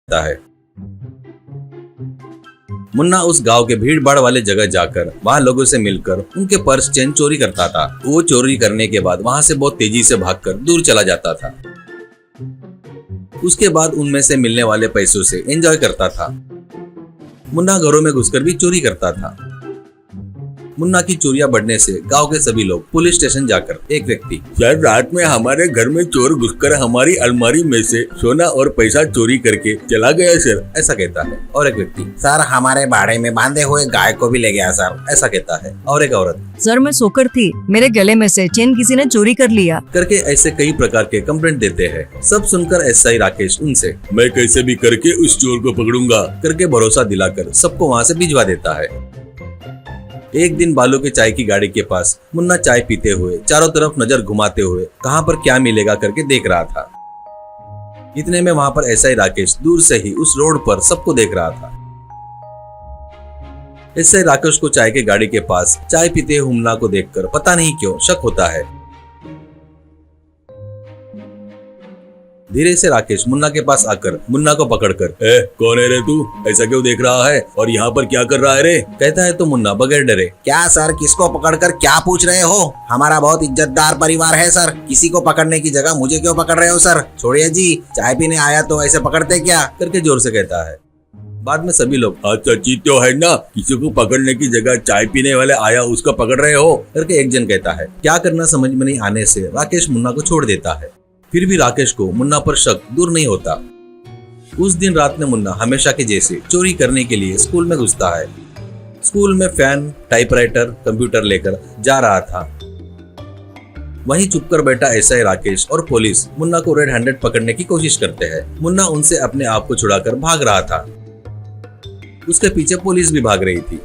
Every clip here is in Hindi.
है। मुन्ना उस गांव के भीड़ भाड़ वाले जगह जाकर वहां लोगों से मिलकर उनके पर्स चेन चोरी करता था। वो चोरी करने के बाद वहां से बहुत तेजी से भागकर दूर चला जाता था। उसके बाद उनमें से मिलने वाले पैसों से एंजॉय करता था। मुन्ना घरों में घुसकर भी चोरी करता था। मुन्ना की चोरियां बढ़ने से गांव के सभी लोग पुलिस स्टेशन जाकर एक व्यक्ति, सर रात में हमारे घर में चोर घुसकर हमारी अलमारी में से सोना और पैसा चोरी करके चला गया सर, ऐसा कहता है। और एक व्यक्ति, सर हमारे बाड़े में बांधे हुए गाय को भी ले गया सर, ऐसा कहता है। और एक औरत, सर मैं सोकर थी, मेरे गले में से चेन किसी ने चोरी कर लिया, करके ऐसे कई प्रकार के कंप्लेंट देते हैं। सब सुनकर एसआई राकेश उनसे, मैं कैसे भी करके उस चोर को पकड़ूंगा, करके भरोसा दिलाकर सबको वहाँ से भिजवा देता है। एक दिन बालू के चाय की गाड़ी के पास मुन्ना चाय पीते हुए चारों तरफ नजर घुमाते हुए कहां पर क्या मिलेगा करके देख रहा था। इतने में वहां पर एसआई राकेश दूर से ही उस रोड पर सबको देख रहा था। एसआई राकेश को चाय के गाड़ी के पास चाय पीते हुए मुन्ना को देखकर पता नहीं क्यों शक होता है। धीरे से राकेश मुन्ना के पास आकर मुन्ना को पकड़कर, कौन है रे तू, ऐसा क्यों देख रहा है और यहाँ पर क्या कर रहा है रे, कहता है। तो मुन्ना बगैर डरे, क्या सर किसको पकड़कर क्या पूछ रहे हो, हमारा बहुत इज्जतदार परिवार है सर, किसी को पकड़ने की जगह मुझे क्यों पकड़ रहे हो सर, छोड़िए जी, चाय पीने आया तो ऐसे पकड़ते क्या, करके जोर से कहता है। बाद में सभी लोग, सच्ची तो है ना, किसी को पकड़ने की जगह चाय पीने वाले आया उसको पकड़ रहे हो, करके एक जन कहता है। क्या करना समझ में नहीं आने से राकेश मुन्ना को छोड़ देता है। फिर भी राकेश को मुन्ना पर शक दूर नहीं होता। उस दिन रात में मुन्ना हमेशा के जैसे चोरी करने के लिए स्कूल में घुसता है। स्कूल में फैन, टाइपराइटर, कंप्यूटर लेकर जा रहा था। वहीं चुपकर बैठा एसआई राकेश और पुलिस मुन्ना को रेड हैंडेड पकड़ने की कोशिश करते हैं। मुन्ना उनसे अपने आप को छुड़ाकर भाग रहा था। उसके पीछे पुलिस भी भाग रही थी।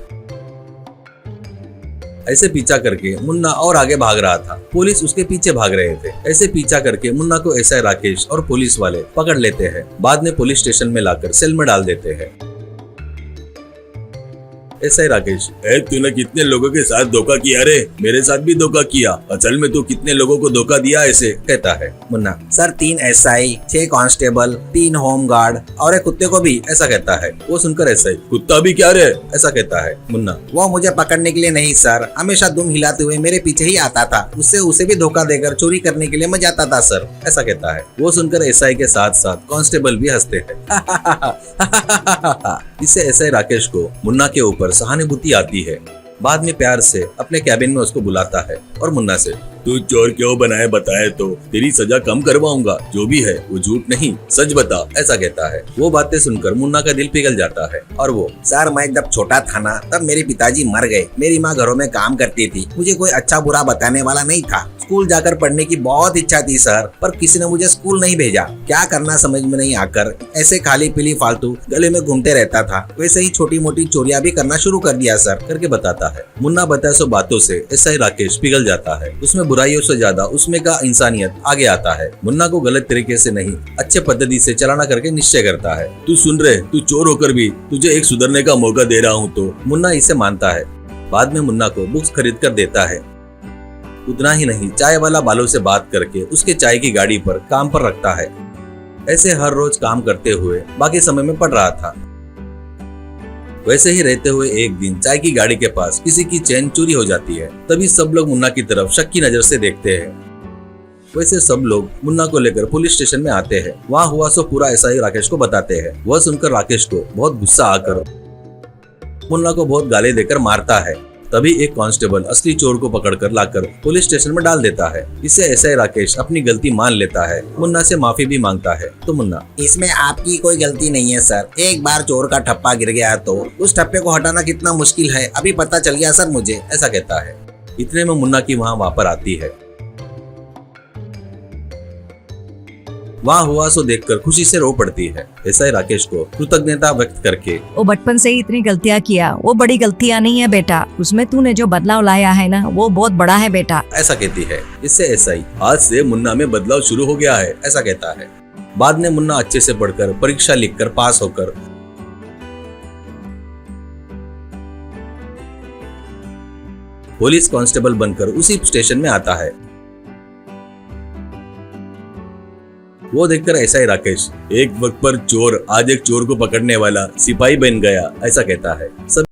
ऐसे पीछा करके मुन्ना और आगे भाग रहा था। पुलिस उसके पीछे भाग रहे थे। ऐसे पीछा करके मुन्ना को एसआई राकेश और पुलिस वाले पकड़ लेते हैं। बाद में पुलिस स्टेशन में लाकर सेल में डाल देते हैं। एसआई राकेश, तूने कितने लोगों के साथ धोखा किया रे, मेरे साथ भी धोखा किया, असल में तू कितने लोगों को धोखा दिया, ऐसे कहता है। Munna, sir 3 SI, 6 constable, 3 home guard और एक कुत्ते को भी, ऐसा कहता है। वो सुनकर एसआई, कुत्ता भी क्या रे, ऐसा कहता है। मुन्ना, वो मुझे पकड़ने के लिए नहीं सर, हमेशा दुम हिलाते हुए मेरे पीछे ही आता था, उससे उसे भी धोखा देकर चोरी करने के लिए मैं जाता था सर, ऐसा कहता है। वो सुनकर एसआई के साथ साथ कांस्टेबल भी हंसते हैं। इससे एसआई राकेश को मुन्ना के ऊपर सहानुभूति आती है। बाद में प्यार से अपने कैबिन में उसको बुलाता है और मुन्ना से, तू चोर क्यों बनाए बताए तो तेरी सजा कम करवाऊंगा, जो भी है वो झूठ नहीं सच बता, ऐसा कहता है। वो बातें सुनकर मुन्ना का दिल पिघल जाता है और वो, सर मैं जब छोटा था ना तब मेरे पिताजी मर गए, मेरी माँ घरों में काम करती थी, मुझे कोई अच्छा बुरा बताने वाला नहीं था, स्कूल जाकर पढ़ने की बहुत इच्छा थी सर, पर किसी ने मुझे स्कूल नहीं भेजा, क्या करना समझ में नहीं आकर ऐसे खाली पीली फालतू गले में घूमते रहता था, वैसे ही छोटी मोटी चोरियां भी करना शुरू कर दिया सर, करके बताता है। मुन्ना बताए सो बातों से एसआई राकेश पिघल जाता है। उसमें बुराइयों से ज्यादा उसमें का इंसानियत आगे आता है। मुन्ना को गलत तरीके से नहीं, अच्छे पद्धति से चलाना करके निश्चय करता है। तू सुन रहे, तू चोर होकर भी तुझे एक सुधरने का मौका दे रहा हूँ, तो मुन्ना इसे मानता है। बाद में मुन्ना को बुक्स खरीद कर देता है। उतना ही नहीं, चाय वाला बालों से बात करके उसके चाय की गाड़ी पर काम पर रखता है। ऐसे हर रोज काम करते हुए बाकी समय में पढ़ रहा था। वैसे ही रहते हुए एक दिन चाय की गाड़ी के पास किसी की चेन चोरी हो जाती है। तभी सब लोग मुन्ना की तरफ शक की नजर से देखते हैं। वैसे सब लोग मुन्ना को लेकर पुलिस स्टेशन में आते हैं। वहाँ हुआ सो पूरा एसआई राकेश को बताते हैं। वह सुनकर राकेश को बहुत गुस्सा आकर मुन्ना को बहुत गाली देकर मारता है। तभी एक कांस्टेबल असली चोर को पकड़कर लाकर पुलिस स्टेशन में डाल देता है। इससे एसआई राकेश अपनी गलती मान लेता है, मुन्ना से माफी भी मांगता है। तो मुन्ना, इसमें आपकी कोई गलती नहीं है सर, एक बार चोर का ठप्पा गिर गया तो उस ठप्पे को हटाना कितना मुश्किल है, अभी पता चल गया सर मुझे, ऐसा कहता है। इतने में मुन्ना की वहाँ वापर आती है। वहाँ हुआ सो देखकर खुशी से रो पड़ती है। एसआई राकेश को कृतज्ञता व्यक्त करके, वो बचपन से ही इतनी गलतियाँ किया, वो बड़ी गलतियाँ नहीं है बेटा, उसमें तूने जो बदलाव लाया है ना वो बहुत बड़ा है बेटा, ऐसा कहती है। इससे एसआई, आज से मुन्ना में बदलाव शुरू हो गया है, ऐसा कहता है। बाद में मुन्ना अच्छे से पढ़कर परीक्षा लिखकर पास होकर पुलिस कांस्टेबल बनकर उसी स्टेशन में आता है। वो देखकर ऐसा ही राकेश, एक वक्त पर चोर आज एक चोर को पकड़ने वाला सिपाही बन गया, ऐसा कहता है।